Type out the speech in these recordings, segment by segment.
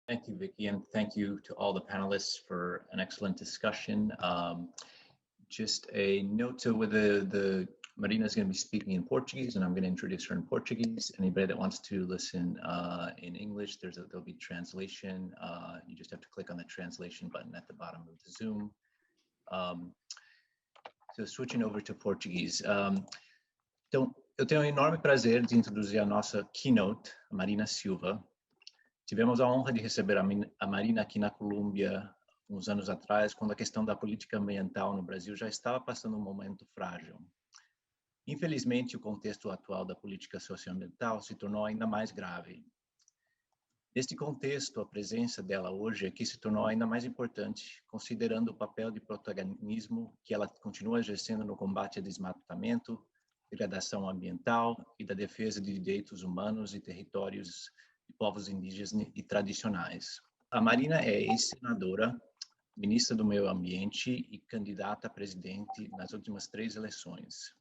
Thank you, Vicky, and thank you to all the panelists for an excellent discussion. Just a note to whether Marina is going to be speaking in Portuguese, and I'm going to introduce her in Portuguese. Anybody that wants to listen in English, there'll be translation. You just have to click on the translation button at the bottom of the Zoom. So switching over to Portuguese. Então, eu tenho um enorme prazer de introduzir a nossa keynote, a Marina Silva. Tivemos a honra de receber a Marina aqui na Colômbia uns anos atrás, quando a questão da política ambiental no Brasil já estava passando um momento frágil. Infelizmente, o contexto atual da política socioambiental se tornou ainda mais grave. Neste contexto, a presença dela hoje aqui se tornou ainda mais importante, considerando o papel de protagonismo que ela continua exercendo no combate ao desmatamento, degradação ambiental e da defesa de direitos humanos e territórios de povos indígenas e tradicionais. A Marina é ex-senadora, ministra do Meio Ambiente e candidata a presidente nas últimas 3 eleições.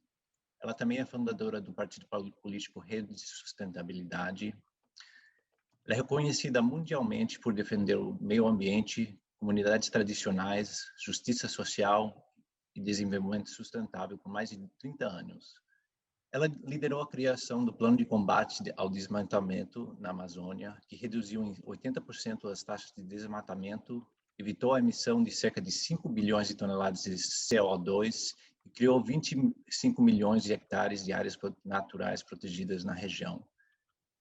Ela também é fundadora do partido político Rede de Sustentabilidade. Ela é reconhecida mundialmente por defender o meio ambiente, comunidades tradicionais, justiça social e desenvolvimento sustentável por mais de 30 anos. Ela liderou a criação do Plano de Combate ao Desmatamento na Amazônia, que reduziu em 80% as taxas de desmatamento, evitou a emissão de cerca de 5 bilhões de toneladas de CO2 e criou 25 milhões de hectares de áreas naturais protegidas na região.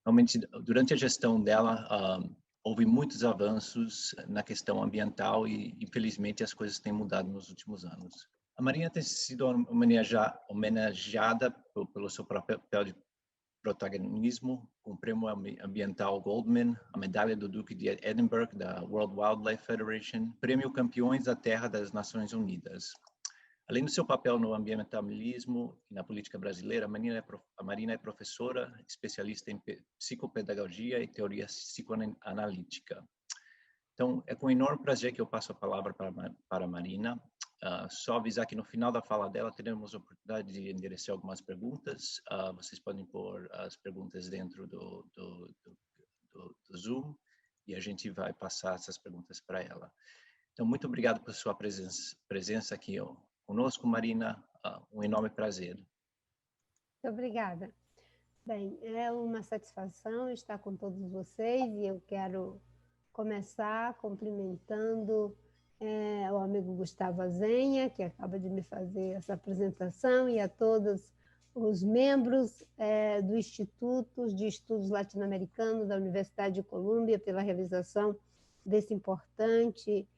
Realmente, durante a gestão dela, houve muitos avanços na questão ambiental e, infelizmente, as coisas têm mudado nos últimos anos. A Marina tem sido homenageada pelo seu papel de protagonismo, com o Prêmio Ambiental Goldman, a Medalha do Duque de Edinburgh, da World Wildlife Federation, Prêmio Campeões da Terra das Nações Unidas. Além do seu papel no ambientalismo e na política brasileira, a Marina é professora, especialista em psicopedagogia e teoria psicoanalítica. Então, é com enorme prazer que eu passo a palavra para a Marina. Só avisar que no final da fala dela teremos a oportunidade de endereçar algumas perguntas. Vocês podem pôr as perguntas dentro do Zoom e a gente vai passar essas perguntas para ela. Então, muito obrigado por sua presença aqui conosco, Marina. Um enorme prazer. Muito obrigada. Bem, é uma satisfação estar com todos vocês e eu quero começar cumprimentando o amigo Gustavo Azenha, que acaba de me fazer essa apresentação, e a todos os membros do Instituto de Estudos Latino-Americanos da Universidade de Colômbia pela realização desse importante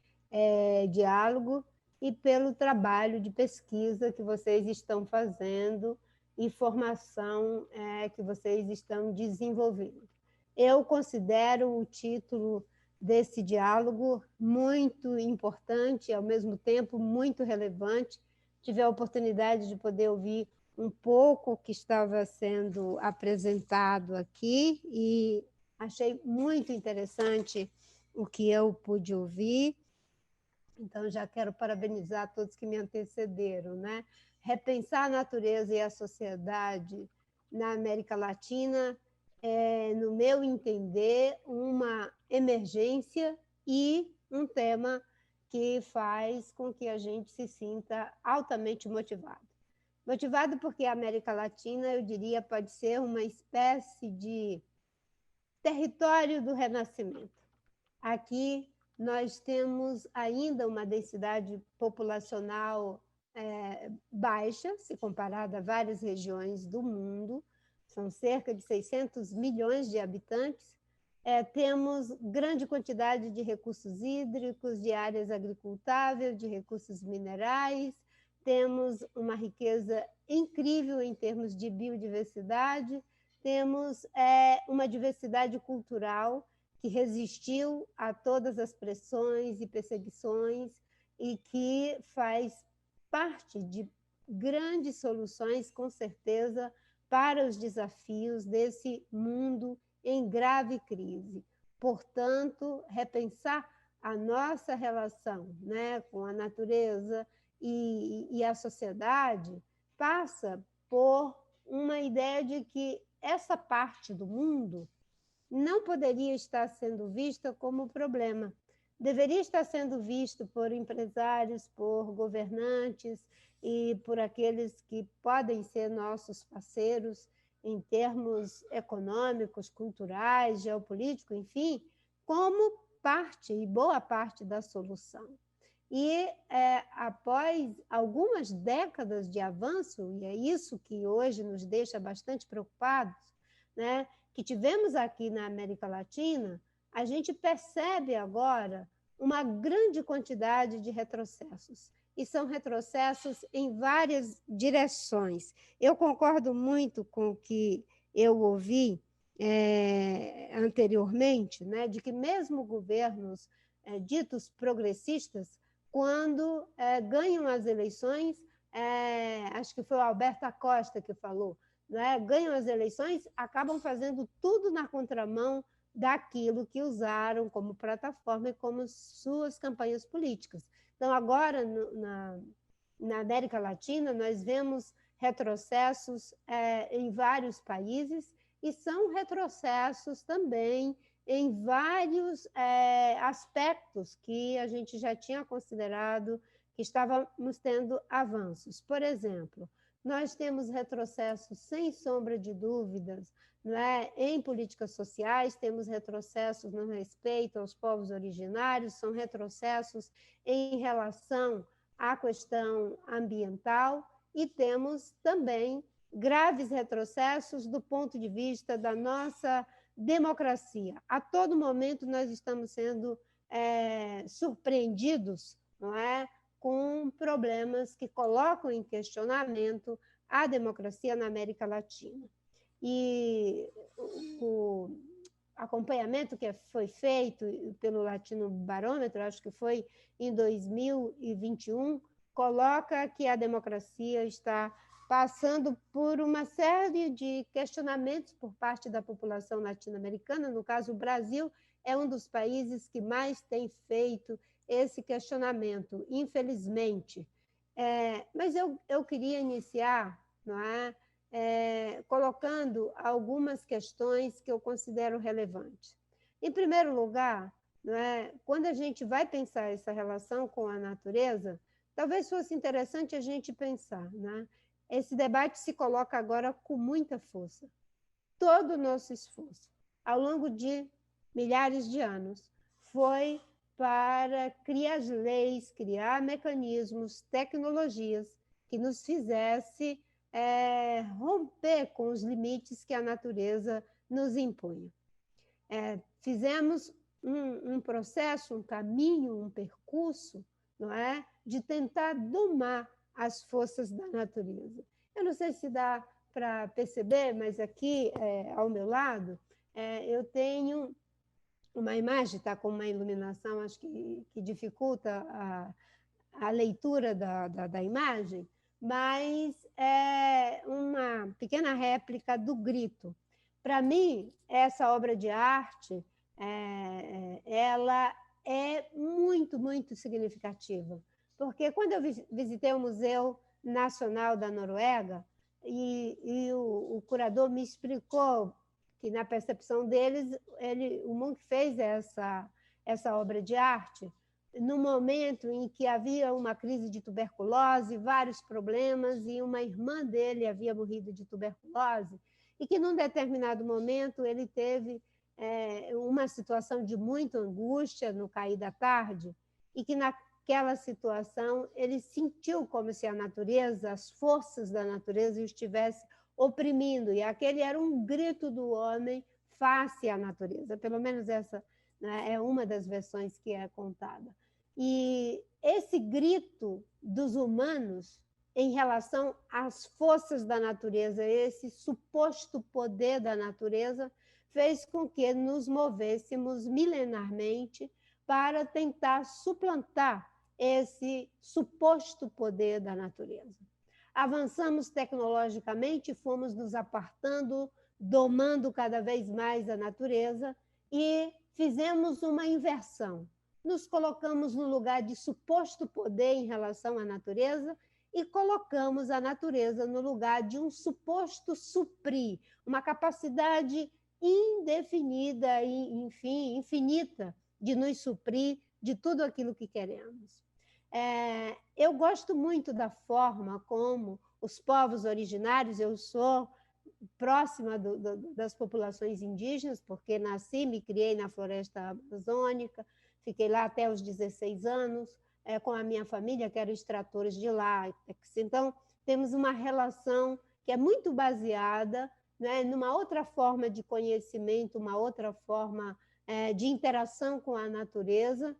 diálogo e pelo trabalho de pesquisa que vocês estão fazendo e formação que vocês estão desenvolvendo. Eu considero o título desse diálogo muito importante e, ao mesmo tempo, muito relevante. Tive a oportunidade de poder ouvir um pouco o que estava sendo apresentado aqui e achei muito interessante o que eu pude ouvir. Então, já quero parabenizar todos que me antecederam, né? Repensar a natureza e a sociedade na América Latina no meu entender, uma emergência e um tema que faz com que a gente se sinta altamente motivado. Motivado porque a América Latina, eu diria, pode ser uma espécie de território do renascimento. Aqui nós temos ainda uma densidade populacional baixa, se comparada a várias regiões do mundo, são cerca de 600 milhões de habitantes, temos grande quantidade de recursos hídricos, de áreas agricultáveis, de recursos minerais, temos uma riqueza incrível em termos de biodiversidade, temos uma diversidade cultural que resistiu a todas as pressões e perseguições e que faz parte de grandes soluções, com certeza, para os desafios desse mundo em grave crise. Portanto, repensar a nossa relação, né, com a natureza e a sociedade passa por uma ideia de que essa parte do mundo não poderia estar sendo vista como problema. Deveria estar sendo visto por empresários, por governantes e por aqueles que podem ser nossos parceiros em termos econômicos, culturais, geopolíticos, enfim, como parte e boa parte da solução. E após algumas décadas de avanço, e é isso que hoje nos deixa bastante preocupados, né, que tivemos aqui na América Latina, a gente percebe agora uma grande quantidade de retrocessos. E são retrocessos em várias direções. Eu concordo muito com o que eu ouvi anteriormente, né, de que mesmo governos ditos progressistas, quando ganham as eleições, acho que foi o Alberto Acosta que falou, né, ganham as eleições, acabam fazendo tudo na contramão daquilo que usaram como plataforma e como suas campanhas políticas. Então, agora, na América Latina, nós vemos retrocessos em vários países e são retrocessos também em vários aspectos que a gente já tinha considerado que estávamos tendo avanços. Por exemplo, nós temos retrocessos, sem sombra de dúvidas, né, em políticas sociais, temos retrocessos no respeito aos povos originários, são retrocessos em relação à questão ambiental e temos também graves retrocessos do ponto de vista da nossa democracia. A todo momento nós estamos sendo surpreendidos, não é, com problemas que colocam em questionamento a democracia na América Latina. E o acompanhamento que foi feito pelo Latino Barômetro, acho que foi em 2021, coloca que a democracia está passando por uma série de questionamentos por parte da população latino-americana. No caso, o Brasil é um dos países que mais tem feito esse questionamento, infelizmente. Mas eu queria iniciar, não é, colocando algumas questões que eu considero relevantes. Em primeiro lugar, não é, quando a gente vai pensar essa relação com a natureza, talvez fosse interessante a gente pensar, né? Esse debate se coloca agora com muita força. Todo o nosso esforço, ao longo de milhares de anos, foi para criar leis, criar mecanismos, tecnologias que nos fizesse romper com os limites que a natureza nos impunha. Fizemos um processo, um caminho, um percurso, não é, de tentar domar as forças da natureza. Eu não sei se dá para perceber, mas aqui ao meu lado eu tenho uma imagem, está com uma iluminação, acho que dificulta a leitura da imagem, mas é uma pequena réplica do Grito. Para mim, essa obra de arte, ela é muito, muito significativa, porque quando eu visitei o Museu Nacional da Noruega, e o curador me explicou que, na percepção deles, o Munch fez essa obra de arte no momento em que havia uma crise de tuberculose, vários problemas, e uma irmã dele havia morrido de tuberculose, e que, num determinado momento, ele teve uma situação de muita angústia no cair da tarde, e que, naquela situação, ele sentiu como se a natureza, as forças da natureza, o estivesse oprimindo, e aquele era um grito do homem face à natureza, pelo menos essa, né, é uma das versões que é contada. E esse grito dos humanos em relação às forças da natureza, esse suposto poder da natureza, fez com que nos movêssemos milenarmente para tentar suplantar esse suposto poder da natureza. Avançamos tecnologicamente, fomos nos apartando, domando cada vez mais a natureza e fizemos uma inversão. Nos colocamos no lugar de suposto poder em relação à natureza e colocamos a natureza no lugar de um suposto suprir, uma capacidade indefinida e, enfim, infinita de nos suprir de tudo aquilo que queremos. Eu gosto muito da forma como os povos originários, eu sou próxima das populações indígenas, porque nasci, me criei na floresta amazônica, fiquei lá até os 16 anos, com a minha família, que eram extratores de lá. Então, temos uma relação que é muito baseada, né, numa outra forma de conhecimento, uma outra forma de interação com a natureza,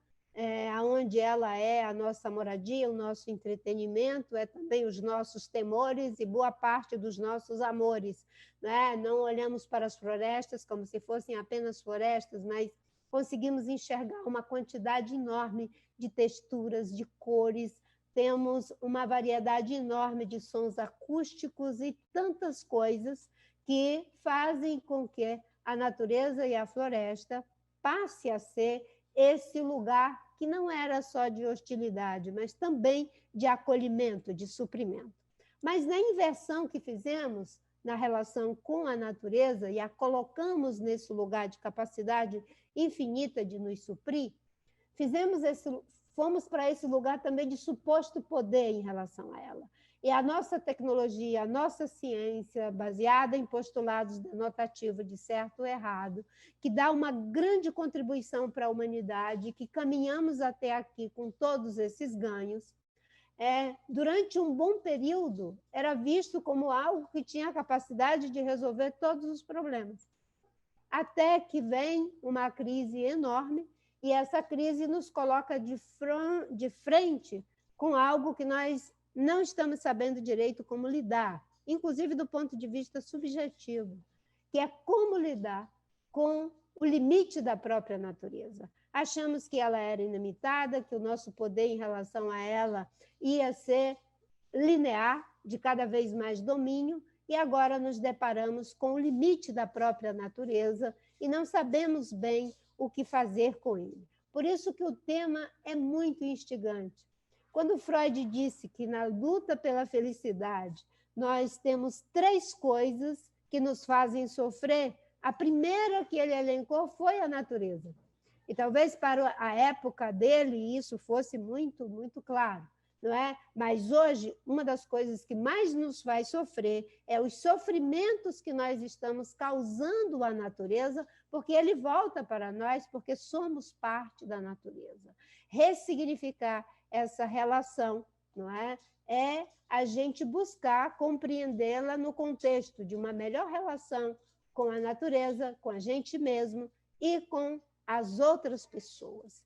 onde ela é a nossa moradia, o nosso entretenimento, é também os nossos temores e boa parte dos nossos amores. Né? Não olhamos para as florestas como se fossem apenas florestas, mas conseguimos enxergar uma quantidade enorme de texturas, de cores, temos uma variedade enorme de sons acústicos e tantas coisas que fazem com que a natureza e a floresta passe a ser esse lugar que não era só de hostilidade, mas também de acolhimento, de suprimento. Mas na inversão que fizemos na relação com a natureza e a colocamos nesse lugar de capacidade infinita de nos suprir, fomos para esse lugar também de suposto poder em relação a ela. E a nossa tecnologia, a nossa ciência, baseada em postulados denotativos de certo ou errado, que dá uma grande contribuição para a humanidade, que caminhamos até aqui com todos esses ganhos, durante um bom período, era visto como algo que tinha a capacidade de resolver todos os problemas. Até que vem uma crise enorme, e essa crise nos coloca de frente com algo que nós não estamos sabendo direito como lidar, inclusive do ponto de vista subjetivo, que é como lidar com o limite da própria natureza. Achamos que ela era ilimitada, que o nosso poder em relação a ela ia ser linear, de cada vez mais domínio, e agora nos deparamos com o limite da própria natureza e não sabemos bem o que fazer com ele. Por isso que o tema é muito instigante. Quando Freud disse que na luta pela felicidade nós temos 3 coisas que nos fazem sofrer, a primeira que ele elencou foi a natureza. E talvez para a época dele isso fosse muito, muito claro, não é? Mas hoje, uma das coisas que mais nos faz sofrer é os sofrimentos que nós estamos causando à natureza, porque ele volta para nós, porque somos parte da natureza. Ressignificar essa relação, não é? É a gente buscar compreendê-la no contexto de uma melhor relação com a natureza, com a gente mesmo e com as outras pessoas.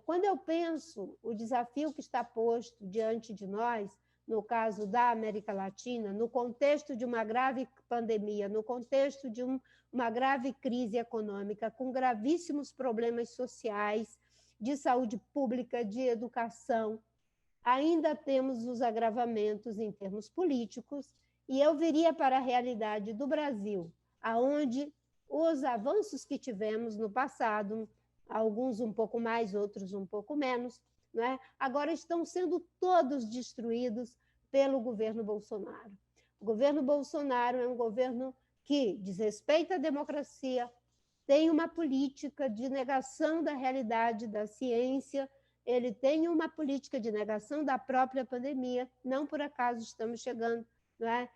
Quando eu penso o desafio que está posto diante de nós, no caso da América Latina, no contexto de uma grave pandemia, no contexto de uma grave crise econômica, com gravíssimos problemas sociais, de saúde pública, de educação, ainda temos os agravamentos em termos políticos, e eu viria para a realidade do Brasil, aonde os avanços que tivemos no passado, alguns um pouco mais, outros um pouco menos, né? Agora estão sendo todos destruídos pelo governo Bolsonaro. O governo Bolsonaro é um governo que desrespeita a democracia, tem uma política de negação da realidade da ciência, ele tem uma política de negação da própria pandemia, não por acaso estamos chegando, não é?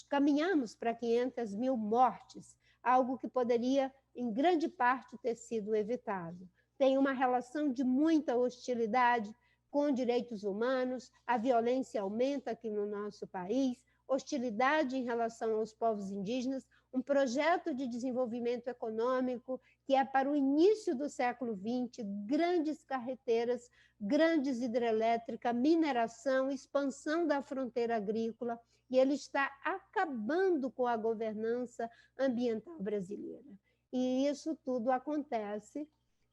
Caminhamos para 500 mil mortes, algo que poderia, em grande parte, ter sido evitado. Tem uma relação de muita hostilidade com direitos humanos, a violência aumenta aqui no nosso país, hostilidade em relação aos povos indígenas, um projeto de desenvolvimento econômico que é para o início do século XX, grandes carreteiras, grandes hidrelétricas, mineração, expansão da fronteira agrícola, e ele está acabando com a governança ambiental brasileira. E isso tudo acontece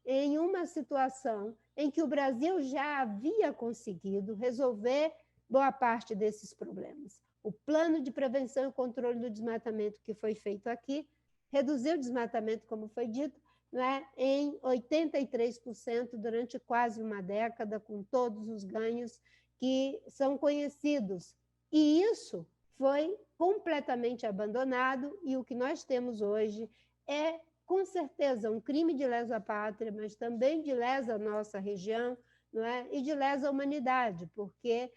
em uma situação em que o Brasil já havia conseguido resolver boa parte desses problemas. O plano de prevenção e controle do desmatamento que foi feito aqui reduziu o desmatamento, como foi dito, né, em 83% durante quase uma década, com todos os ganhos que são conhecidos. E isso foi completamente abandonado, e o que nós temos hoje é, com certeza, um crime de lesa pátria, mas também de lesa nossa região, não é? E de lesa humanidade, porque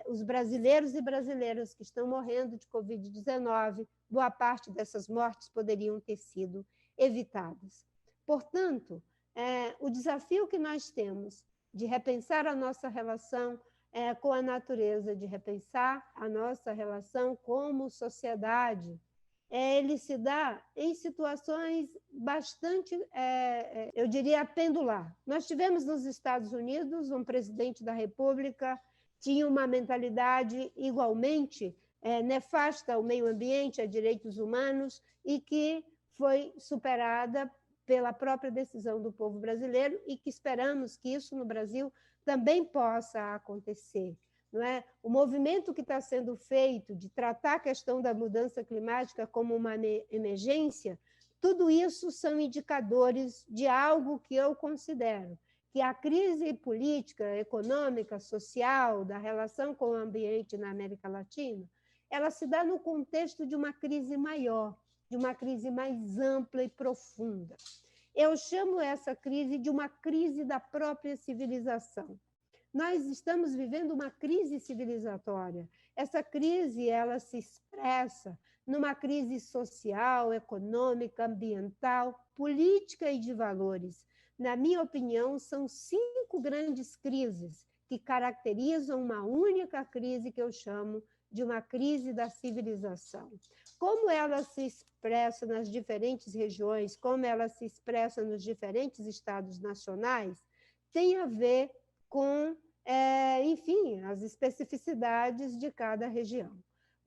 os brasileiros e brasileiras que estão morrendo de Covid-19, boa parte dessas mortes poderiam ter sido evitadas. Portanto, o desafio que nós temos de repensar a nossa relação com a natureza, de repensar a nossa relação como sociedade, ele se dá em situações bastante, eu diria, pendular. Nós tivemos nos Estados Unidos um presidente da República, tinha uma mentalidade igualmente nefasta ao meio ambiente, a direitos humanos, e que foi superada pela própria decisão do povo brasileiro, e que esperamos que isso no Brasil também possa acontecer. Não é? O movimento que está sendo feito de tratar a questão da mudança climática como uma emergência, tudo isso são indicadores de algo que eu considero que a crise política, econômica, social, da relação com o ambiente na América Latina, ela se dá no contexto de uma crise maior, de uma crise mais ampla e profunda. Eu chamo essa crise de uma crise da própria civilização. Nós estamos vivendo uma crise civilizatória. Essa crise, ela se expressa numa crise social, econômica, ambiental, política e de valores. Na minha opinião, são 5 grandes crises que caracterizam uma única crise que eu chamo de uma crise da civilização. Como ela se expressa nas diferentes regiões, como ela se expressa nos diferentes estados nacionais, tem a ver com, enfim, as especificidades de cada região.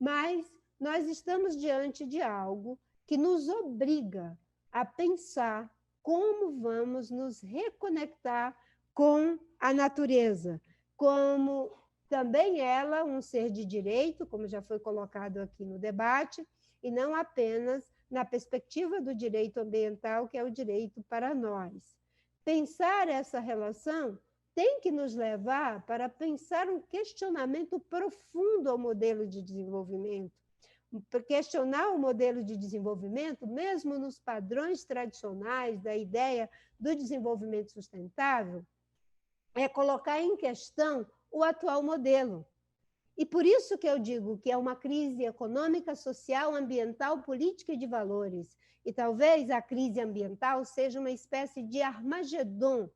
Mas nós estamos diante de algo que nos obriga a pensar como vamos nos reconectar com a natureza, como também ela um ser de direito, como já foi colocado aqui no debate, e não apenas na perspectiva do direito ambiental, que é o direito para nós. Pensar essa relação tem que nos levar para pensar um questionamento profundo ao modelo de desenvolvimento, questionar o modelo de desenvolvimento, mesmo nos padrões tradicionais da ideia do desenvolvimento sustentável, é colocar em questão o atual modelo. E por isso que eu digo que é uma crise econômica, social, ambiental, política e de valores. E talvez a crise ambiental seja uma espécie de Armagedon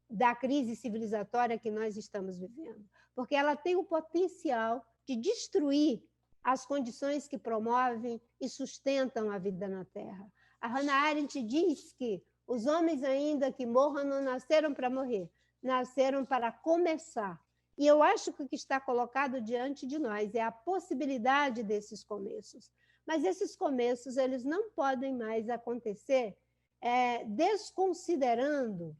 da crise civilizatória que nós estamos vivendo, porque ela tem o potencial de destruir as condições que promovem e sustentam a vida na Terra. A Hannah Arendt diz que os homens, ainda que morram, não nasceram para morrer, nasceram para começar. E eu acho que o que está colocado diante de nós é a possibilidade desses começos. Mas esses começos, eles não podem mais acontecer desconsiderando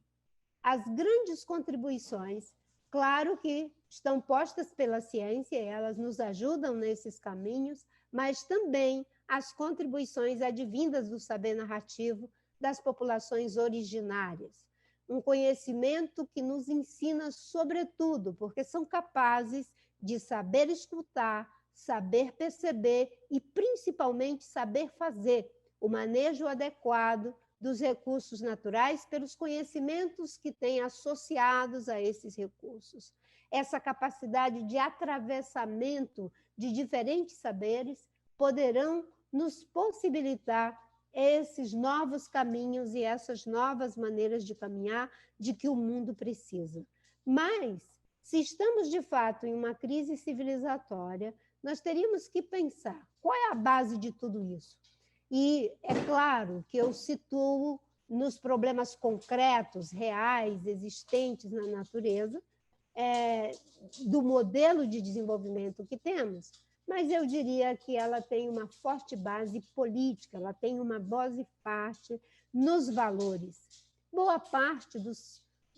as grandes contribuições, claro que estão postas pela ciência, elas nos ajudam nesses caminhos, mas também as contribuições advindas do saber narrativo das populações originárias. Um conhecimento que nos ensina sobretudo, porque são capazes de saber escutar, saber perceber e, principalmente, saber fazer o manejo adequado dos recursos naturais pelos conhecimentos que têm associados a esses recursos. Essa capacidade de atravessamento de diferentes saberes poderão nos possibilitar esses novos caminhos e essas novas maneiras de caminhar de que o mundo precisa. Mas, se estamos de fato em uma crise civilizatória, nós teríamos que pensar qual é a base de tudo isso. E é claro que eu situo nos problemas concretos, reais, existentes na natureza, do modelo de desenvolvimento que temos, mas eu diria que ela tem uma forte base política, ela tem uma base forte nos valores. Boa parte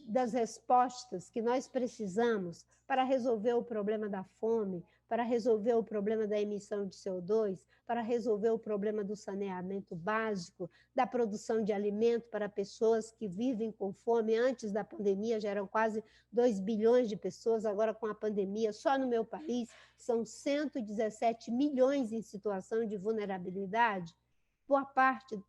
das respostas que nós precisamos para resolver o problema da fome, para resolver o problema da emissão de CO2, para resolver o problema do saneamento básico, da produção de alimento para pessoas que vivem com fome. Antes da pandemia já eram quase 2 bilhões de pessoas, agora com a pandemia, só no meu país, são 117 milhões em situação de vulnerabilidade. Boa parte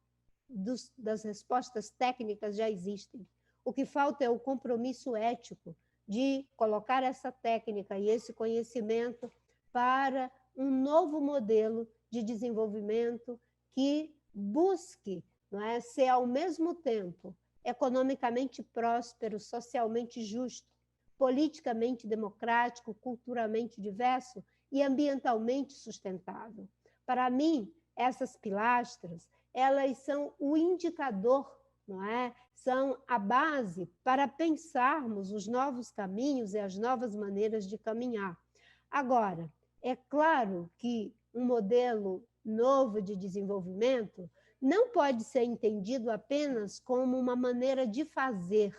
das respostas técnicas já existem. O que falta é o compromisso ético de colocar essa técnica e esse conhecimento para um novo modelo de desenvolvimento que busque, não é, ser, ao mesmo tempo, economicamente próspero, socialmente justo, politicamente democrático, culturalmente diverso e ambientalmente sustentável. Para mim, essas pilastras, elas são o indicador, não é? São a base para pensarmos os novos caminhos e as novas maneiras de caminhar. Agora, é claro que um modelo novo de desenvolvimento não pode ser entendido apenas como uma maneira de fazer.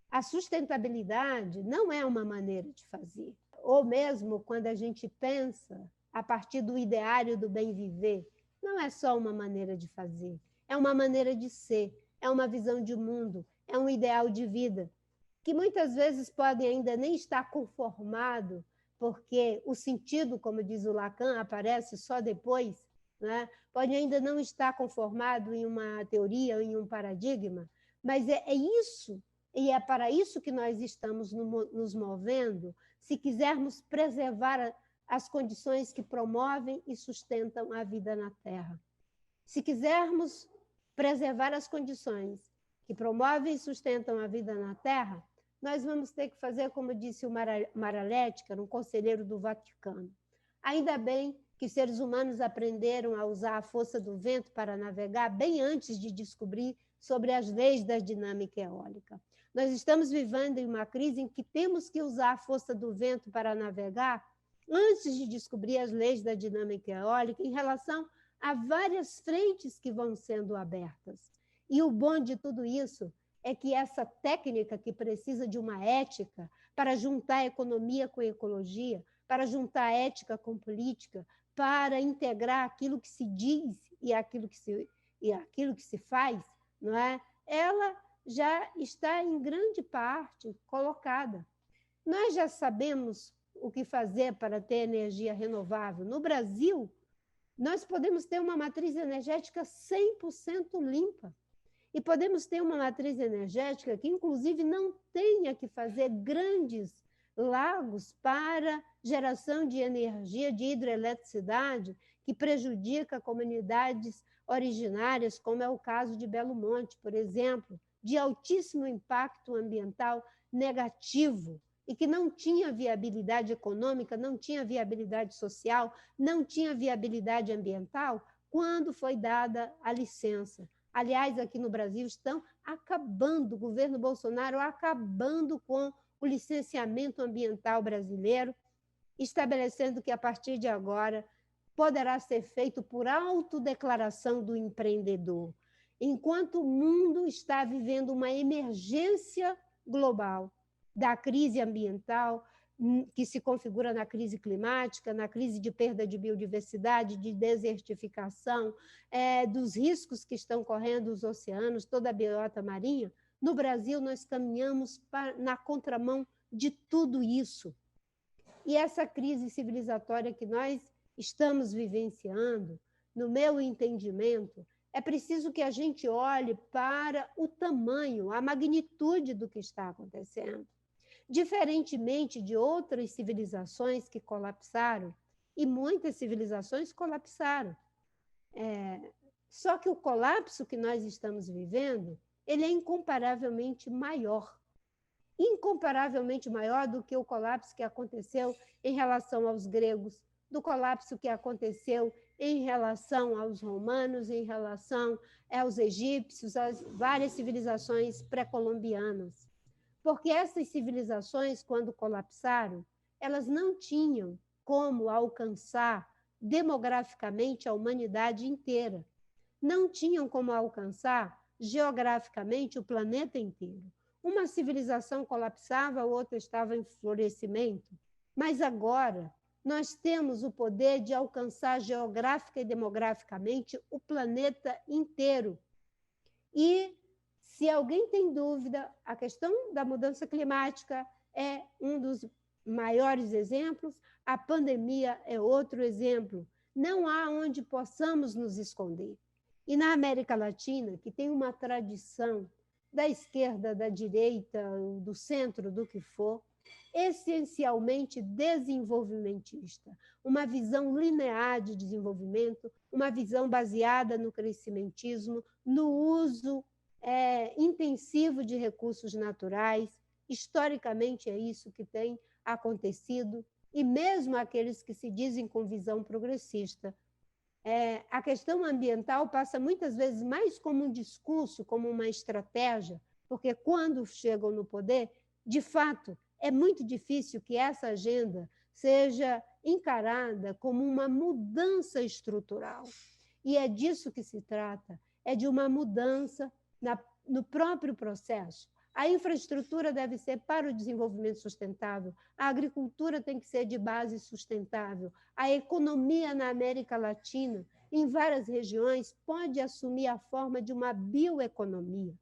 A sustentabilidade não é uma maneira de fazer. Ou mesmo quando a gente pensa a partir do ideário do bem viver, não é só uma maneira de fazer, é uma maneira de ser, é uma visão de mundo, é um ideal de vida, que muitas vezes pode ainda nem estar conformado, porque o sentido, como diz o Lacan, aparece só depois, né? Pode ainda não estar conformado em uma teoria, em um paradigma, mas é isso, e é para isso que nós estamos nos movendo, se quisermos preservar as condições que promovem e sustentam a vida na Terra. Se quisermos preservar as condições que promovem e sustentam a vida na Terra, nós vamos ter que fazer, como disse o Malalete, que era um conselheiro do Vaticano. Ainda bem que seres humanos aprenderam a usar a força do vento para navegar bem antes de descobrir sobre as leis da dinâmica eólica. Nós estamos vivendo em uma crise em que temos que usar a força do vento para navegar antes de descobrir as leis da dinâmica eólica em relação a várias frentes que vão sendo abertas. E o bom de tudo isso é que essa técnica que precisa de uma ética para juntar economia com ecologia, para juntar ética com política, para integrar aquilo que se diz e aquilo que se faz, não é? Ela já está em grande parte colocada. Nós já sabemos o que fazer para ter energia renovável. No Brasil, nós podemos ter uma matriz energética 100% limpa. E podemos ter uma matriz energética que, inclusive, não tenha que fazer grandes lagos para geração de energia, de hidroeletricidade, que prejudica comunidades originárias, como é o caso de Belo Monte, por exemplo, de altíssimo impacto ambiental negativo, e que não tinha viabilidade econômica, não tinha viabilidade social, não tinha viabilidade ambiental, quando foi dada a licença. Aliás, aqui no Brasil estão acabando, o governo Bolsonaro acabando com o licenciamento ambiental brasileiro, estabelecendo que a partir de agora poderá ser feito por autodeclaração do empreendedor. Enquanto o mundo está vivendo uma emergência global da crise ambiental, que se configura na crise climática, na crise de perda de biodiversidade, de desertificação, dos riscos que estão correndo os oceanos, toda a biota marinha, no Brasil nós caminhamos na contramão de tudo isso. E essa crise civilizatória que nós estamos vivenciando, no meu entendimento, é preciso que a gente olhe para o tamanho, a magnitude do que está acontecendo. Diferentemente de outras civilizações que colapsaram, e muitas civilizações colapsaram. Só que o colapso que nós estamos vivendo, ele é incomparavelmente maior do que o colapso que aconteceu em relação aos gregos, do colapso que aconteceu em relação aos romanos, em relação aos egípcios, às várias civilizações pré-colombianas. Porque essas civilizações, quando colapsaram, elas não tinham como alcançar demograficamente a humanidade inteira. Não tinham como alcançar geograficamente o planeta inteiro. uma civilização colapsava, a outra estava em florescimento. Mas agora nós temos o poder de alcançar geográfica e demograficamente o planeta inteiro. E, se alguém tem dúvida, a questão da mudança climática é um dos maiores exemplos, a pandemia é outro exemplo. Não há onde possamos nos esconder. E na América Latina, que tem uma tradição da esquerda, da direita, do centro, do que for, essencialmente desenvolvimentista, uma visão linear de desenvolvimento, uma visão baseada no crescimentismo, no uso intensivo de recursos naturais. Historicamente é isso que tem acontecido, e mesmo aqueles que se dizem com visão progressista. A questão ambiental passa muitas vezes mais como um discurso, como uma estratégia, porque quando chegam no poder, de fato, é muito difícil que essa agenda seja encarada como uma mudança estrutural. E é disso que se trata, é de uma mudança no próprio processo. A infraestrutura deve ser para o desenvolvimento sustentável, a agricultura tem que ser de base sustentável, a economia na América Latina, em várias regiões, pode assumir a forma de uma bioeconomia.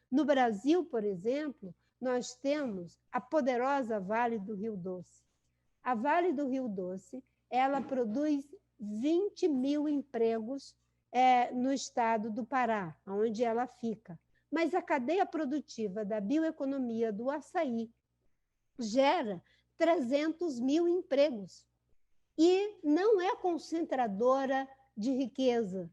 No Brasil, por exemplo, nós temos a poderosa Vale do Rio Doce. A Vale do Rio Doce, ela produz 20 mil empregos no estado do Pará, onde ela fica. Mas a cadeia produtiva da bioeconomia do açaí gera 300 mil empregos. E não é concentradora de riqueza.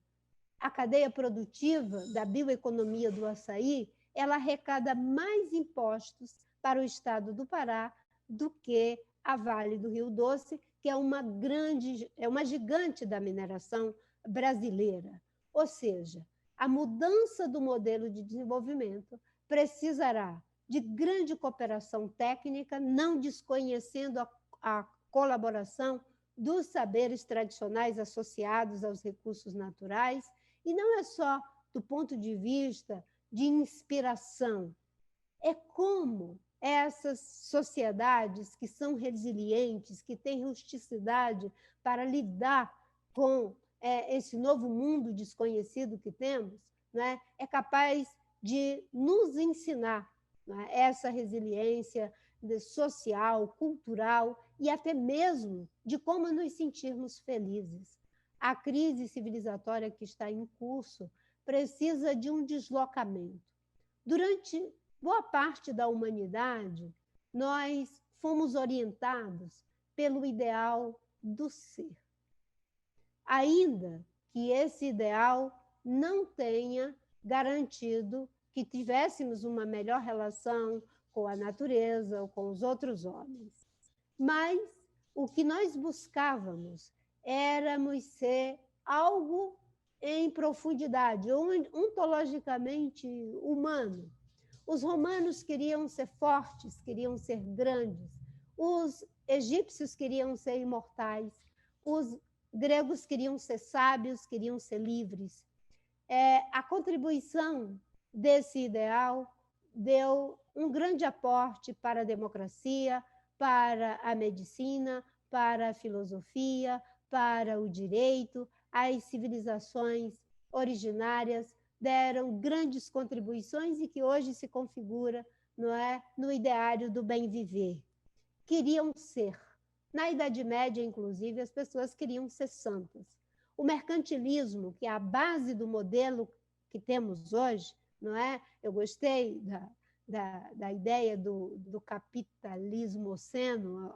A cadeia produtiva da bioeconomia do açaí, ela arrecada mais impostos para o estado do Pará do que a Vale do Rio Doce, que é uma gigante da mineração brasileira. Ou seja, a mudança do modelo de desenvolvimento precisará de grande cooperação técnica, não desconhecendo a colaboração dos saberes tradicionais associados aos recursos naturais, e não é só do ponto de vista de inspiração, é como essas sociedades que são resilientes, que têm rusticidade para lidar com esse novo mundo desconhecido que temos, né, é capaz de nos ensinar, né, essa resiliência social, cultural e até mesmo de como nos sentirmos felizes. A crise civilizatória que está em curso precisa de um deslocamento. Durante boa parte da humanidade, nós fomos orientados pelo ideal do ser. Ainda que esse ideal não tenha garantido que tivéssemos uma melhor relação com a natureza ou com os outros homens. Mas o que nós buscávamos éramos ser algo em profundidade, ontologicamente humano. Os romanos queriam ser fortes, queriam ser grandes. Os egípcios queriam ser imortais. Os gregos queriam ser sábios, queriam ser livres. A contribuição desse ideal deu um grande aporte para a democracia, para a medicina, para a filosofia, para o direito. As civilizações originárias deram grandes contribuições e que hoje se configura, não é, no ideário do bem viver. Queriam ser. Na Idade Média, inclusive, as pessoas queriam ser santas. O mercantilismo, que é a base do modelo que temos hoje, não é? Eu gostei da ideia do capitalismo oceno,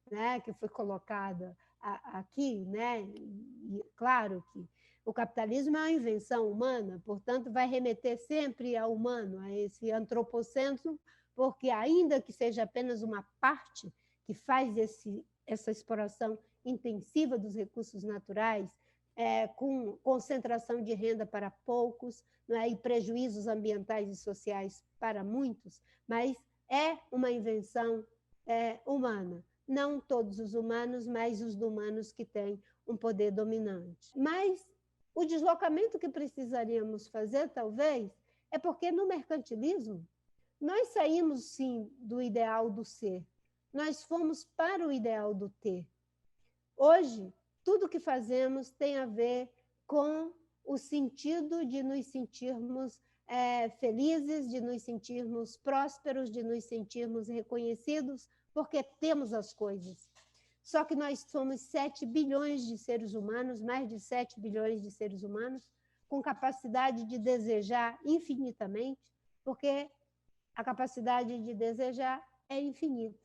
né, que foi colocada aqui, né? E, claro que o capitalismo é uma invenção humana, portanto, vai remeter sempre ao humano, a esse antropocentro, porque, ainda que seja apenas uma parte que faz essa exploração intensiva dos recursos naturais, com concentração de renda para poucos, não é? E prejuízos ambientais e sociais para muitos, mas é uma invenção humana. Não todos os humanos, mas os humanos que têm um poder dominante. Mas o deslocamento que precisaríamos fazer, talvez, é porque no mercantilismo Nós saímos, sim, do ideal do ser. Nós fomos para o ideal do ter. Hoje, tudo que fazemos tem a ver com o sentido de nos sentirmos felizes, de nos sentirmos prósperos, de nos sentirmos reconhecidos, porque temos as coisas. Só que nós somos 7 bilhões de seres humanos, mais de 7 bilhões de seres humanos, com capacidade de desejar infinitamente, porque a capacidade de desejar é infinita.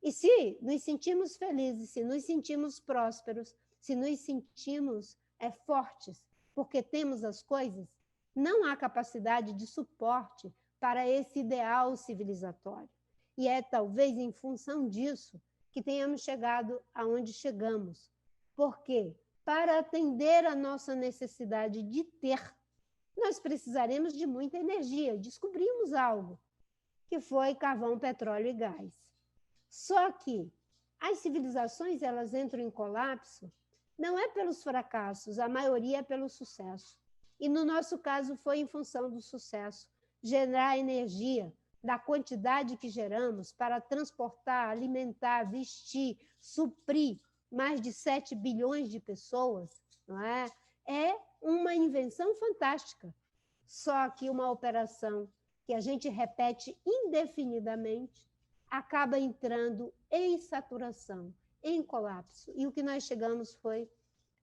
E se nos sentimos felizes, se nos sentimos prósperos, se nos sentimos fortes, porque temos as coisas, não há capacidade de suporte para esse ideal civilizatório. E é talvez em função disso que tenhamos chegado aonde chegamos. Porque, para atender a nossa necessidade de ter, nós precisaremos de muita energia. Descobrimos algo, que foi carvão, petróleo e gás. Só que as civilizações elas entram em colapso não é pelos fracassos, a maioria é pelo sucesso. E no nosso caso foi em função do sucesso, gerar energia, da quantidade que geramos para transportar, alimentar, vestir, suprir mais de 7 bilhões de pessoas, não é? É uma invenção fantástica. Só que uma operação que a gente repete indefinidamente acaba entrando em saturação, em colapso. E o que nós chegamos foi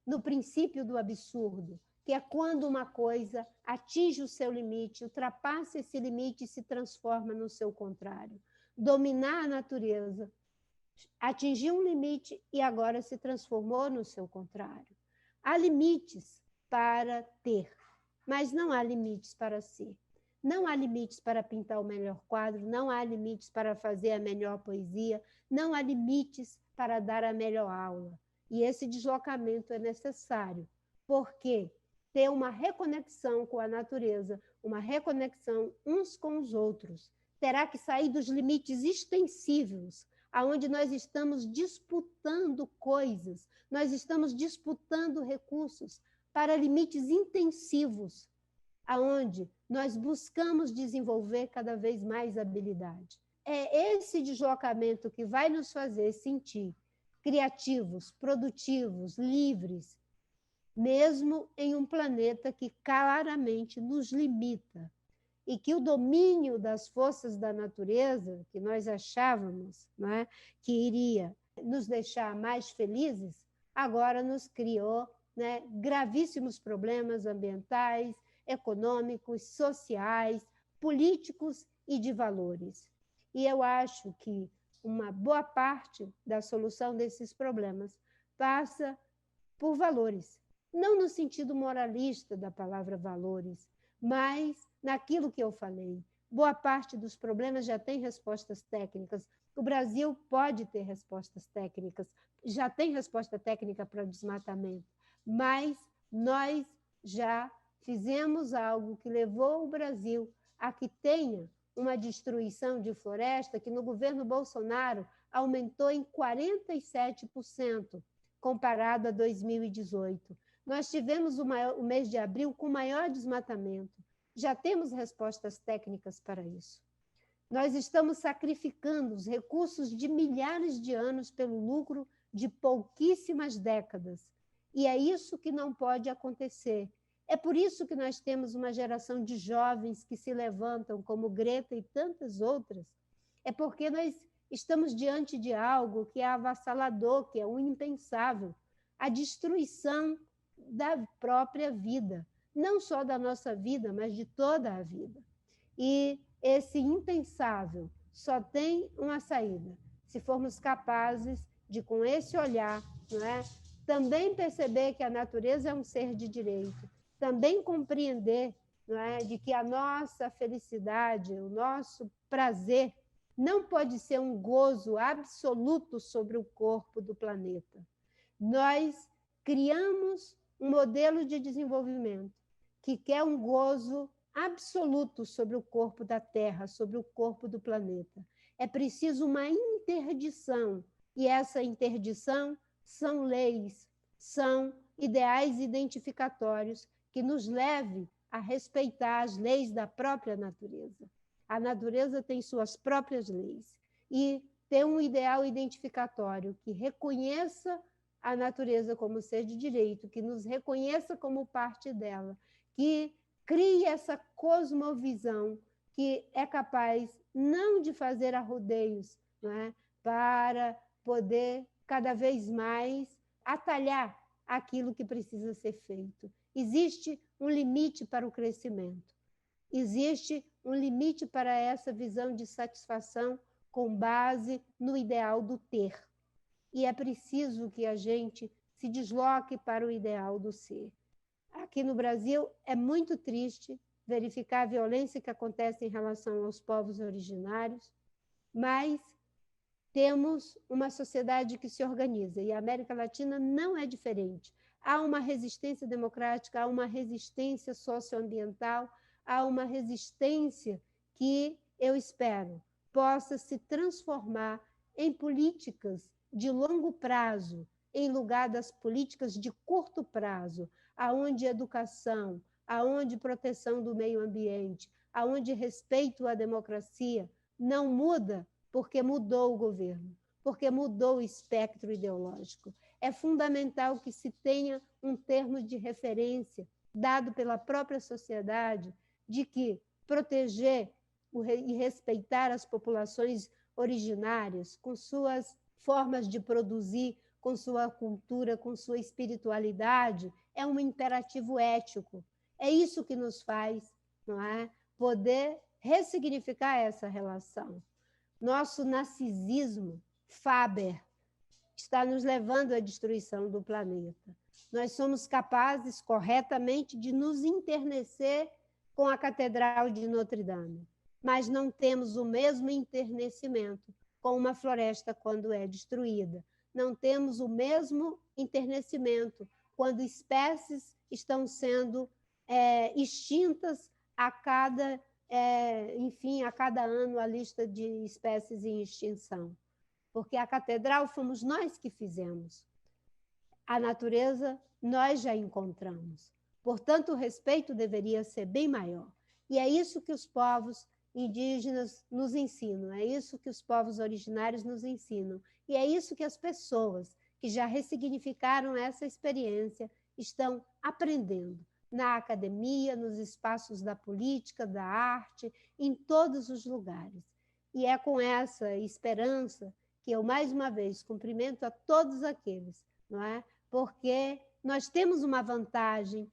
no princípio do absurdo, que é quando uma coisa atinge o seu limite, ultrapassa esse limite e se transforma no seu contrário. Dominar a natureza, atingiu um limite e agora se transformou no seu contrário. Há limites para ter, mas não há limites para ser. Não há limites para pintar o melhor quadro, não há limites para fazer a melhor poesia, não há limites para dar a melhor aula. E esse deslocamento é necessário, porque ter uma reconexão com a natureza, uma reconexão uns com os outros, terá que sair dos limites extensivos, aonde nós estamos disputando coisas, nós estamos disputando recursos para limites intensivos, aonde nós buscamos desenvolver cada vez mais habilidade. É esse deslocamento que vai nos fazer sentir criativos, produtivos, livres, mesmo em um planeta que claramente nos limita e que o domínio das forças da natureza, que nós achávamos, não é, que iria nos deixar mais felizes, agora nos criou, né, gravíssimos problemas ambientais, econômicos, sociais, políticos e de valores. E eu acho que uma boa parte da solução desses problemas passa por valores. Não no sentido moralista da palavra valores, mas naquilo que eu falei. Boa parte dos problemas já tem respostas técnicas. O Brasil pode ter respostas técnicas, já tem resposta técnica para o desmatamento, mas nós já fizemos algo que levou o Brasil a que tenha uma destruição de floresta que no governo Bolsonaro aumentou em 47% comparado a 2018. Nós tivemos o mês de abril com maior desmatamento. Já temos respostas técnicas para isso. Nós estamos sacrificando os recursos de milhares de anos pelo lucro de pouquíssimas décadas. E é isso que não pode acontecer. É por isso que nós temos uma geração de jovens que se levantam, como Greta e tantas outras. É porque nós estamos diante de algo que é avassalador, que é o impensável. A destruição da própria vida. Não só da nossa vida, mas de toda a vida. E esse impensável só tem uma saída. Se formos capazes de, com esse olhar, não é, também perceber que a natureza é um ser de direito, também compreender, não é, de que a nossa felicidade, o nosso prazer, não pode ser um gozo absoluto sobre o corpo do planeta. Nós criamos um modelo de desenvolvimento que quer um gozo absoluto sobre o corpo da Terra, sobre o corpo do planeta. É preciso uma interdição, e essa interdição são leis, são ideais identificatórios que nos leve a respeitar as leis da própria natureza. A natureza tem suas próprias leis e tem um ideal identificatório que reconheça a natureza como ser de direito, que nos reconheça como parte dela, que crie essa cosmovisão que é capaz não de fazer arrodeios, não é? Para poder cada vez mais atalhar aquilo que precisa ser feito. Existe um limite para o crescimento. Existe um limite para essa visão de satisfação com base no ideal do ter. E é preciso que a gente se desloque para o ideal do ser. Aqui no Brasil é muito triste verificar a violência que acontece em relação aos povos originários, mas temos uma sociedade que se organiza e a América Latina não é diferente. Há uma resistência democrática, há uma resistência socioambiental, há uma resistência que eu espero possa se transformar em políticas de longo prazo, em lugar das políticas de curto prazo, aonde educação, aonde proteção do meio ambiente, aonde respeito à democracia não muda porque mudou o governo, porque mudou o espectro ideológico. É fundamental que se tenha um termo de referência dado pela própria sociedade de que proteger e respeitar as populações originárias com suas formas de produzir, com sua cultura, com sua espiritualidade, é um imperativo ético. É isso que nos faz, não é, poder ressignificar essa relação. Nosso narcisismo, Faber, está nos levando à destruição do planeta. Nós somos capazes, corretamente, de nos enternecer com a Catedral de Notre Dame, mas não temos o mesmo enternecimento com uma floresta quando é destruída. Não temos o mesmo enternecimento quando espécies estão sendo extintas a cada, a cada ano a lista de espécies em extinção. Porque a catedral fomos nós que fizemos. A natureza nós já encontramos. Portanto, o respeito deveria ser bem maior. E é isso que os povos indígenas nos ensinam, é isso que os povos originários nos ensinam. E é isso que as pessoas que já ressignificaram essa experiência estão aprendendo na academia, nos espaços da política, da arte, em todos os lugares. E é com essa esperança que eu, mais uma vez, cumprimento a todos aqueles, não é? Porque nós temos uma vantagem,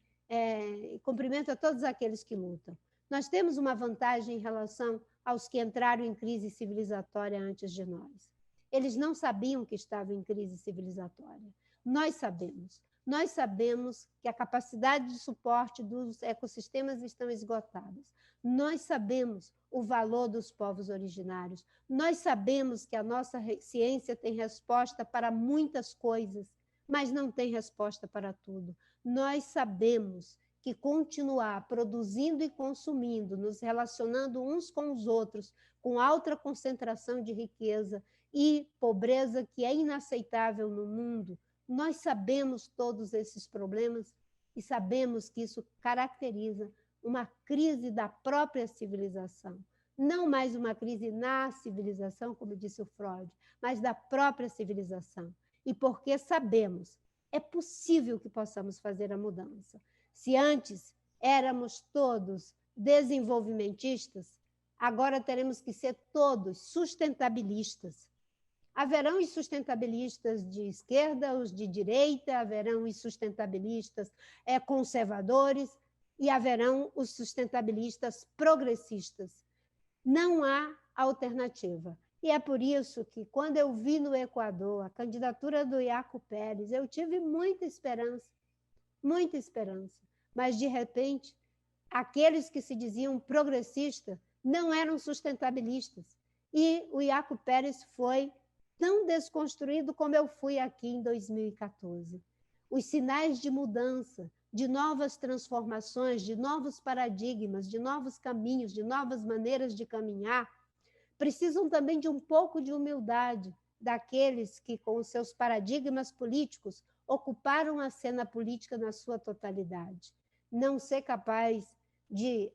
cumprimento a todos aqueles que lutam. Nós temos uma vantagem em relação aos que entraram em crise civilizatória antes de nós. Eles não sabiam que estavam em crise civilizatória. Nós sabemos. Nós sabemos que a capacidade de suporte dos ecossistemas estão esgotadas. Nós sabemos o valor dos povos originários. Nós sabemos que a nossa ciência tem resposta para muitas coisas, mas não tem resposta para tudo. Nós sabemos que continuar produzindo e consumindo, nos relacionando uns com os outros, com alta concentração de riqueza e pobreza que é inaceitável no mundo, nós sabemos todos esses problemas e sabemos que isso caracteriza uma crise da própria civilização. Não mais uma crise na civilização, como disse o Freud, mas da própria civilização. E porque sabemos, é possível que possamos fazer a mudança. Se antes éramos todos desenvolvimentistas, agora teremos que ser todos sustentabilistas. Haverão os sustentabilistas de esquerda, os de direita, haverão os sustentabilistas conservadores e haverão os sustentabilistas progressistas. Não há alternativa. E é por isso que, quando eu vi no Equador a candidatura do Yaku Pérez, eu tive muita esperança. Mas, de repente, aqueles que se diziam progressistas não eram sustentabilistas. E o Yaku Pérez foi tão desconstruído como eu fui aqui em 2014. Os sinais de mudança, de novas transformações, de novos paradigmas, de novos caminhos, de novas maneiras de caminhar, precisam também de um pouco de humildade daqueles que, com os seus paradigmas políticos, ocuparam a cena política na sua totalidade. Não ser capaz de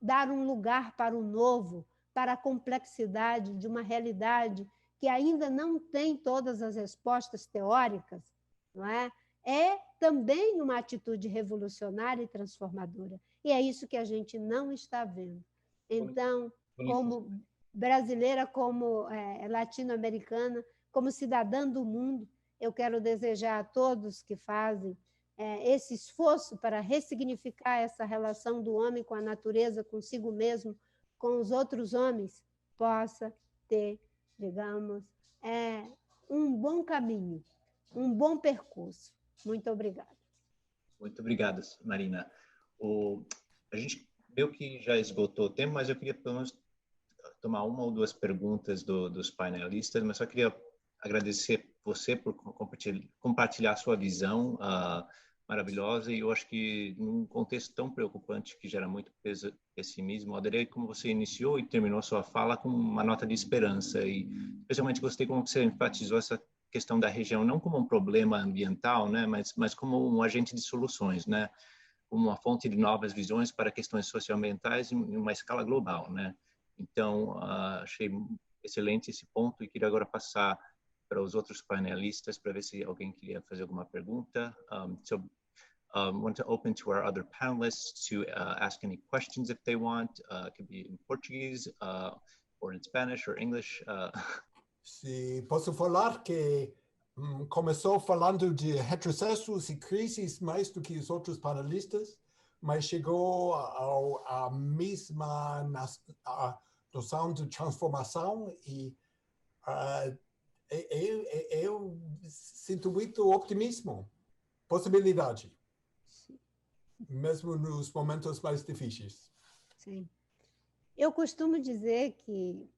dar um lugar para o novo, para a complexidade de uma realidade que ainda não tem todas as respostas teóricas, não é? É também uma atitude revolucionária e transformadora. E é isso que a gente não está vendo. Então, como brasileira, como latino-americana, como cidadã do mundo, eu quero desejar a todos que fazem esse esforço para ressignificar essa relação do homem com a natureza, consigo mesmo, com os outros homens, possa ter, digamos, um bom caminho, um bom percurso. Muito obrigada. Muito obrigado, Marina. A gente meio que já esgotou o tempo, mas eu queria pelo menos tomar uma ou duas perguntas dos painelistas, mas só queria agradecer você por compartilhar a sua visão maravilhosa, e eu acho que num contexto tão preocupante que gera muito pessimismo, adorei como você iniciou e terminou sua fala com uma nota de esperança, e especialmente gostei como você enfatizou essa questão da região não como um problema ambiental, né, mas como um agente de soluções, né, como uma fonte de novas visões para questões socioambientais em uma escala global, né. Então, achei excelente esse ponto e queria agora passar para os outros panelistas para ver se alguém queria fazer alguma pergunta. Want to open to our other panelists to ask any questions if they want. It could be in Portuguese or in Spanish or English. Se posso falar que começou falando de retrocessos e crises mais do que os outros panelistas, mas chegou à mesma noção de transformação e eu sinto muito optimismo, possibilidade, mesmo nos momentos mais difíceis. Sim. Eu costumo dizer que,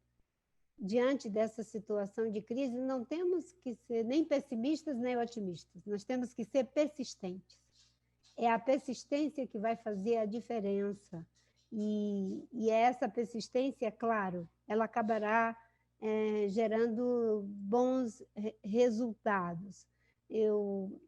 diante dessa situação de crise, não temos que ser nem pessimistas nem otimistas, nós temos que ser persistentes. É a persistência que vai fazer a diferença. E essa persistência, claro, ela acabará gerando bons resultados. Eu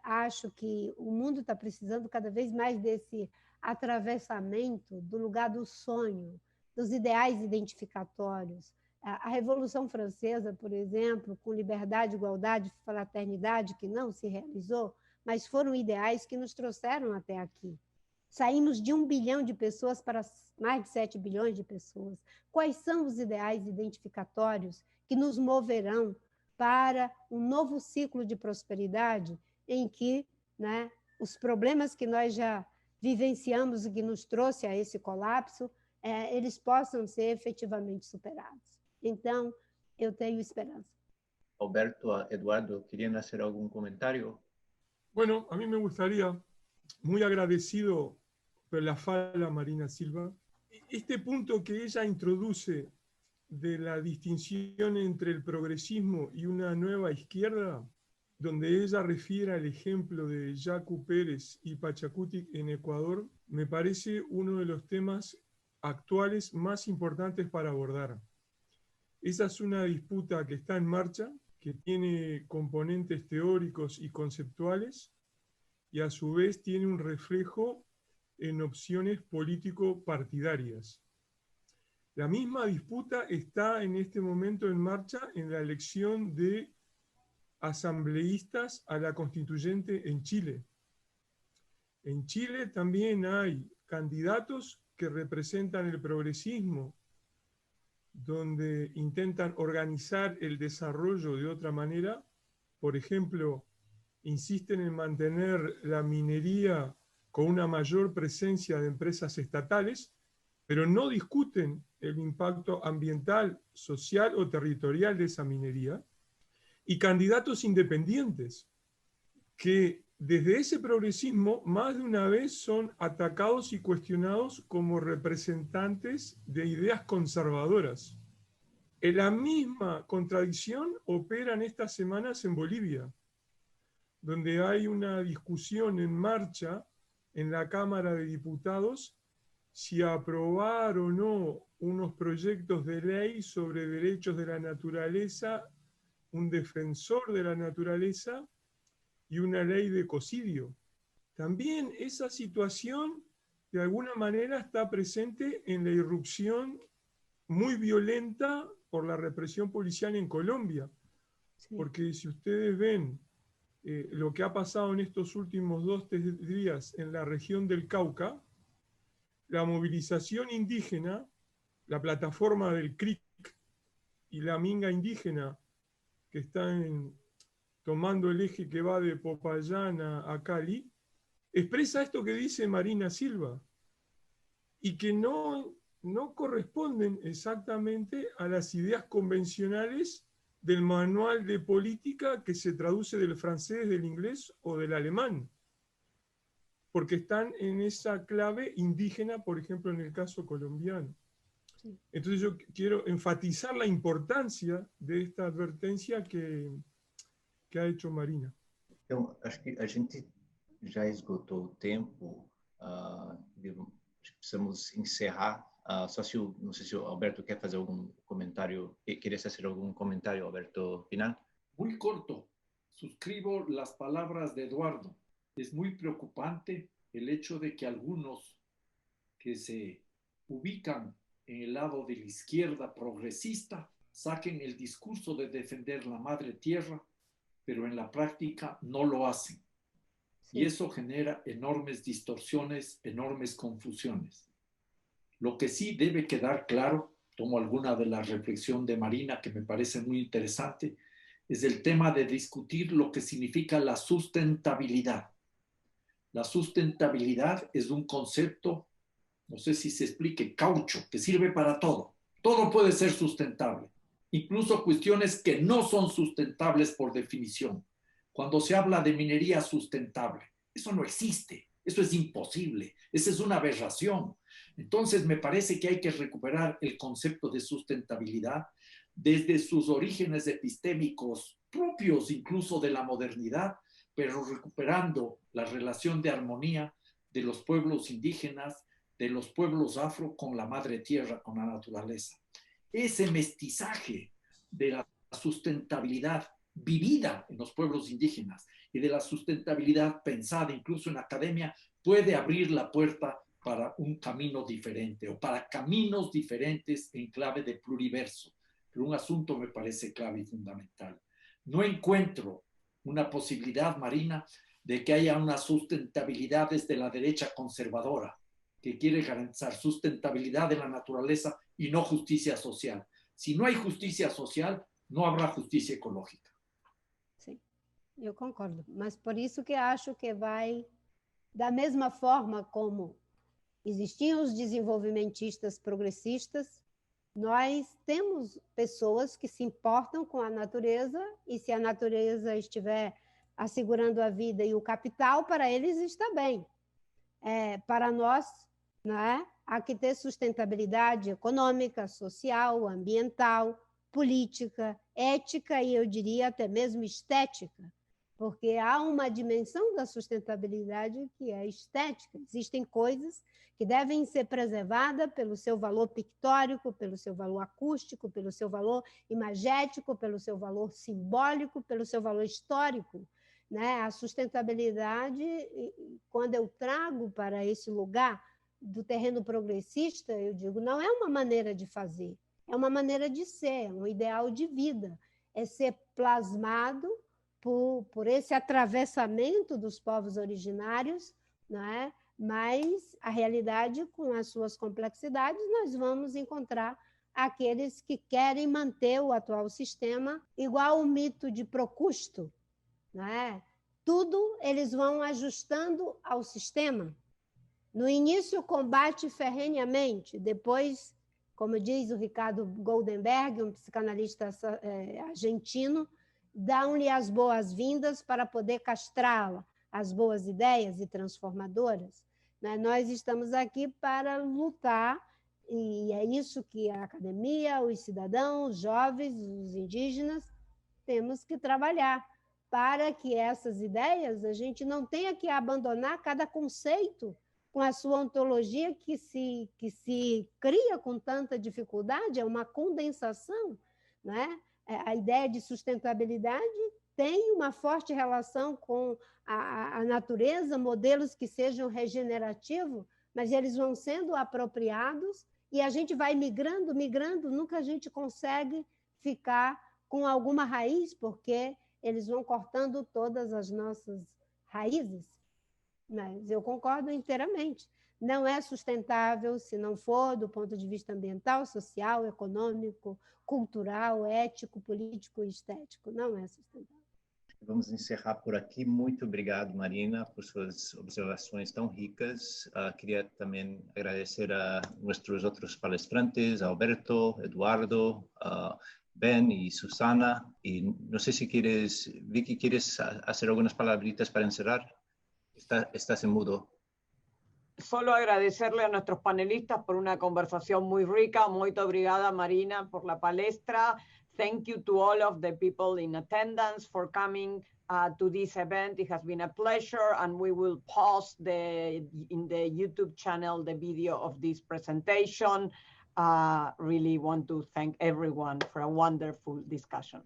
acho que o mundo está precisando cada vez mais desse atravessamento do lugar do sonho, dos ideais identificatórios. A Revolução Francesa, por exemplo, com liberdade, igualdade, fraternidade, que não se realizou, mas foram ideais que nos trouxeram até aqui. Saímos de 1 bilhão de pessoas para mais de 7 bilhões de pessoas. Quais são os ideais identificatórios que nos moverão para um novo ciclo de prosperidade em que, né, os problemas que nós já vivenciamos e que nos trouxe a esse colapso, eles possam ser efetivamente superados. Então, eu tenho esperança. Alberto, Eduardo, ¿querían hacer algún comentario? Bueno, a mí me gustaría, muy agradecido por la fala Marina Silva, este punto que ella introduce de la distinción entre el progresismo y una nueva izquierda, donde ella refiere al ejemplo de Yacu Pérez y Pachacutic en Ecuador, me parece uno de los temas actuales más importantes para abordar. Esa es una disputa que está en marcha, que tiene componentes teóricos y conceptuales, y a su vez tiene un reflejo en opciones político-partidarias. La misma disputa está en este momento en marcha en la elección de asambleístas a la constituyente en Chile. En Chile también hay candidatos que representan el progresismo, donde intentan organizar el desarrollo de otra manera. Por ejemplo, insisten en mantener la minería con una mayor presencia de empresas estatales, pero no discuten el impacto ambiental, social o territorial de esa minería, y candidatos independientes que desde ese progresismo más de una vez son atacados y cuestionados como representantes de ideas conservadoras. La misma contradicción opera en estas semanas en Bolivia, donde hay una discusión en marcha en la Cámara de Diputados si aprobar o no unos proyectos de ley sobre derechos de la naturaleza, un defensor de la naturaleza y una ley de ecocidio. También esa situación de alguna manera está presente en la irrupción muy violenta por la represión policial en Colombia. Sí. Porque si ustedes ven lo que ha pasado en estos últimos 2-3 días en la región del Cauca, la movilización indígena, la plataforma del CRIC y la minga indígena que están tomando el eje que va de Popayán a Cali, expresa esto que dice Marina Silva y que no corresponden exactamente a las ideas convencionales del manual de política que se traduce del francés, del inglés o del alemán, porque están en esa clave indígena, por ejemplo, en el caso colombiano. Sí. Entonces yo quiero enfatizar la importancia de esta advertencia que ha hecho Marina. Então, acho que a gente já esgotou o tempo, acho que precisamos encerrar. Só se não sei se o Alberto quer fazer algum comentário, queria hacer algum comentário, Alberto, final. Muy corto. Suscribo las palabras de Eduardo. Es muy preocupante el hecho de que algunos que se ubican en el lado de la izquierda progresista saquen el discurso de defender la madre tierra, pero en la práctica no lo hacen. Sí. Y eso genera enormes distorsiones, enormes confusiones. Lo que sí debe quedar claro, tomo alguna de la reflexión de Marina que me parece muy interesante, es el tema de discutir lo que significa la sustentabilidad. La sustentabilidad es un concepto, no sé si se explique, caucho, que sirve para todo. Todo puede ser sustentable, incluso cuestiones que no son sustentables por definición. Cuando se habla de minería sustentable, eso no existe, eso es imposible, esa es una aberración. Entonces me parece que hay que recuperar el concepto de sustentabilidad desde sus orígenes epistémicos propios incluso de la modernidad, pero recuperando la relación de armonía de los pueblos indígenas, de los pueblos afro con la madre tierra, con la naturaleza. Ese mestizaje de la sustentabilidad vivida en los pueblos indígenas y de la sustentabilidad pensada incluso en la academia puede abrir la puerta para un camino diferente o para caminos diferentes en clave de pluriverso. Pero un asunto me parece clave y fundamental. No encuentro una posibilidad, Marina, de que haya una sustentabilidad desde la derecha conservadora que quiere garantizar sustentabilidad de la naturaleza y no justicia social. Si no hay justicia social, no habrá justicia ecológica. Sim, eu concordo. Mas por isso que acho que vai, da mesma forma como existiam os desenvolvimentistas progressistas, nós temos pessoas que se importam com a natureza e se a natureza estiver assegurando a vida e o capital, para eles está bem. Para nós, né, há que ter sustentabilidade econômica, social, ambiental, política, ética e eu diria até mesmo estética, porque há uma dimensão da sustentabilidade que é estética. Existem coisas que devem ser preservadas pelo seu valor pictórico, pelo seu valor acústico, pelo seu valor imagético, pelo seu valor simbólico, pelo seu valor histórico, né? A sustentabilidade, quando eu trago para esse lugar do terreno progressista, eu digo, não é uma maneira de fazer, é uma maneira de ser, um ideal de vida, é ser plasmado por esse atravessamento dos povos originários, né? Mas a realidade, com as suas complexidades, nós vamos encontrar aqueles que querem manter o atual sistema, igual o mito de Procusto, né? Tudo eles vão ajustando ao sistema. No início, combate ferrenhamente, depois, como diz o Ricardo Goldenberg, um psicanalista argentino, dão-lhe as boas-vindas para poder castrá-la, as boas ideias e transformadoras. Nós estamos aqui para lutar, e é isso que a academia, os cidadãos, os jovens, os indígenas, temos que trabalhar, para que essas ideias a gente não tenha que abandonar cada conceito com a sua ontologia que se cria com tanta dificuldade, é uma condensação, né? A ideia de sustentabilidade tem uma forte relação com a natureza, modelos que sejam regenerativos, mas eles vão sendo apropriados e a gente vai migrando, nunca a gente consegue ficar com alguma raiz, porque eles vão cortando todas as nossas raízes. Mas eu concordo inteiramente. Não é sustentável se não for do ponto de vista ambiental, social, econômico, cultural, ético, político e estético. Não é sustentável. Vamos encerrar por aqui. Muito obrigado, Marina, por suas observações tão ricas. Queria também agradecer a nossos outros palestrantes, Alberto, Eduardo, Ben y Susana. Y no sé si quieres, Vicky, ¿quieres hacer algunas palabritas para encerrar? Estás en mudo. Solo agradecerle a nuestros panelistas por una conversación muy rica. Muito obrigada, Marina, por la palestra. Thank you to all of the people in attendance for coming to this event. It has been a pleasure, and we will post in the YouTube channel the video of this presentation. Really want to thank everyone for a wonderful discussion.